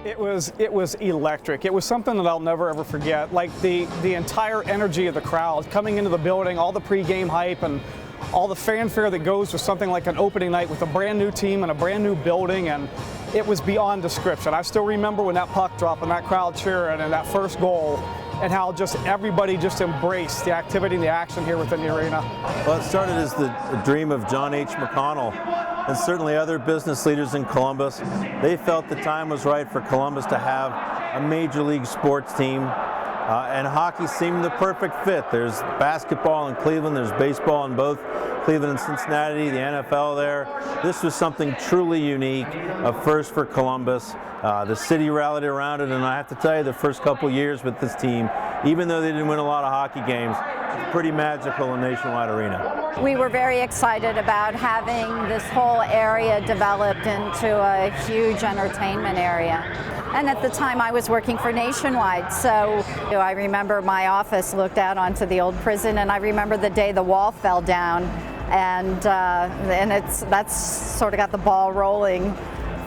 It was electric. It was something that I'll never ever forget. Like the entire energy of the crowd coming into the building, all the pregame hype and all the fanfare that goes with something like an opening night with a brand new team and a brand new building, and it was beyond description. I still remember when that puck dropped and that crowd cheering and that first goal, and how just everybody just embraced the activity and the action here within the arena. Well, it started as the dream of John H. McConnell and certainly other business leaders in Columbus. They felt the time was right for Columbus to have a major league sports team, and hockey seemed the perfect fit. There's basketball in Cleveland, there's baseball in both Cleveland and Cincinnati, the NFL there. This was something truly unique, a first for Columbus. The city rallied around it, and I have to tell you, the first couple years with this team, even though they didn't win a lot of hockey games, it's pretty magical in Nationwide Arena. We were very excited about having this whole area developed into a huge entertainment area. And at the time I was working for Nationwide, so I remember my office looked out onto the old prison, and I remember the day the wall fell down, and that's sort of got the ball rolling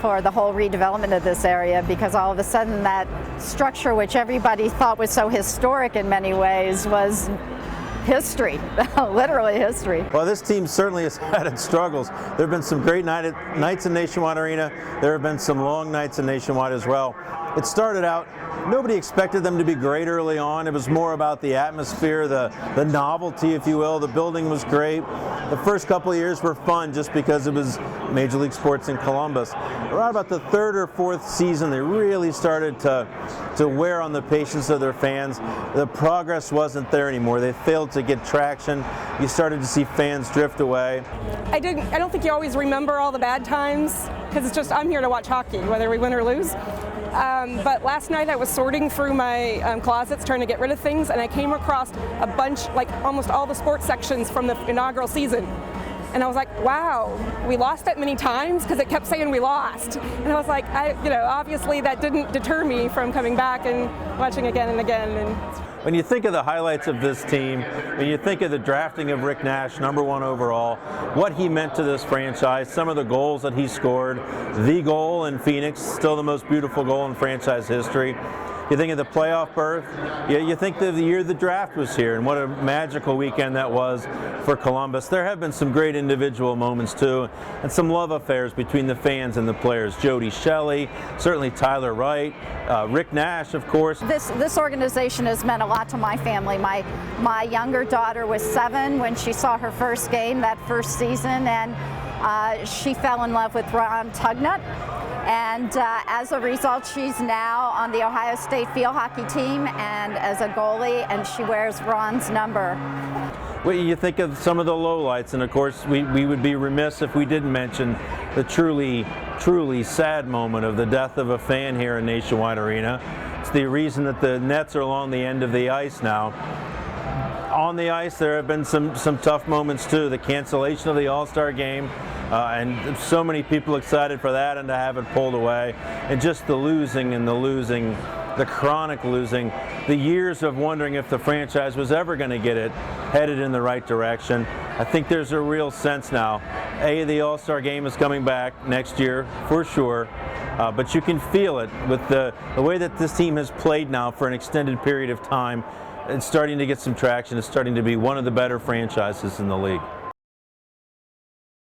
for the whole redevelopment of this area, because all of a sudden that structure, which everybody thought was so historic in many ways, was history, literally history. Well, this team certainly has had its struggles. There have been some great nights in Nationwide Arena. There have been some long nights in Nationwide as well. It started out, nobody expected them to be great early on. It was more about the atmosphere, the novelty, if you will. The building was great. The first couple of years were fun just because it was Major League Sports in Columbus. Around about the third or fourth season, they really started to wear on the patience of their fans. The progress wasn't there anymore. They failed to get traction. You started to see fans drift away. I don't think you always remember all the bad times, because it's just, I'm here to watch hockey, whether we win or lose. But last night I was sorting through my closets trying to get rid of things, and I came across a bunch, like almost all the sports sections from the inaugural season. And I was like, wow, we lost that many times, because it kept saying we lost. And I was like, obviously that didn't deter me from coming back and watching again and again. And when you think of the highlights of this team, when you think of the drafting of Rick Nash, #1 overall, what he meant to this franchise, some of the goals that he scored, the goal in Phoenix, still the most beautiful goal in franchise history. You think of the playoff berth, you think of the year the draft was here, and what a magical weekend that was for Columbus. There have been some great individual moments too, and some love affairs between the fans and the players. Jody Shelley, certainly Tyler Wright, Rick Nash, of course. This organization has meant a lot to my family. My younger daughter was 7 when she saw her first game that first season, and she fell in love with Ron Tugnut. And as a result, she's now on the Ohio State field hockey team and as a goalie, and she wears Ron's number. Well, you think of some of the lowlights, and of course we would be remiss if we didn't mention the truly sad moment of the death of a fan here in Nationwide Arena. It's the reason that the nets are along the end of the ice now. On the ice, there have been some tough moments too. The cancellation of the All-Star game, and so many people excited for that, and to have it pulled away, and just the losing, the chronic losing, the years of wondering if the franchise was ever going to get it headed in the right direction. I think there's a real sense now. The All-Star game is coming back next year for sure, but you can feel it with the way that this team has played now for an extended period of time. It's starting to get some traction. It's starting to be one of the better franchises in the league.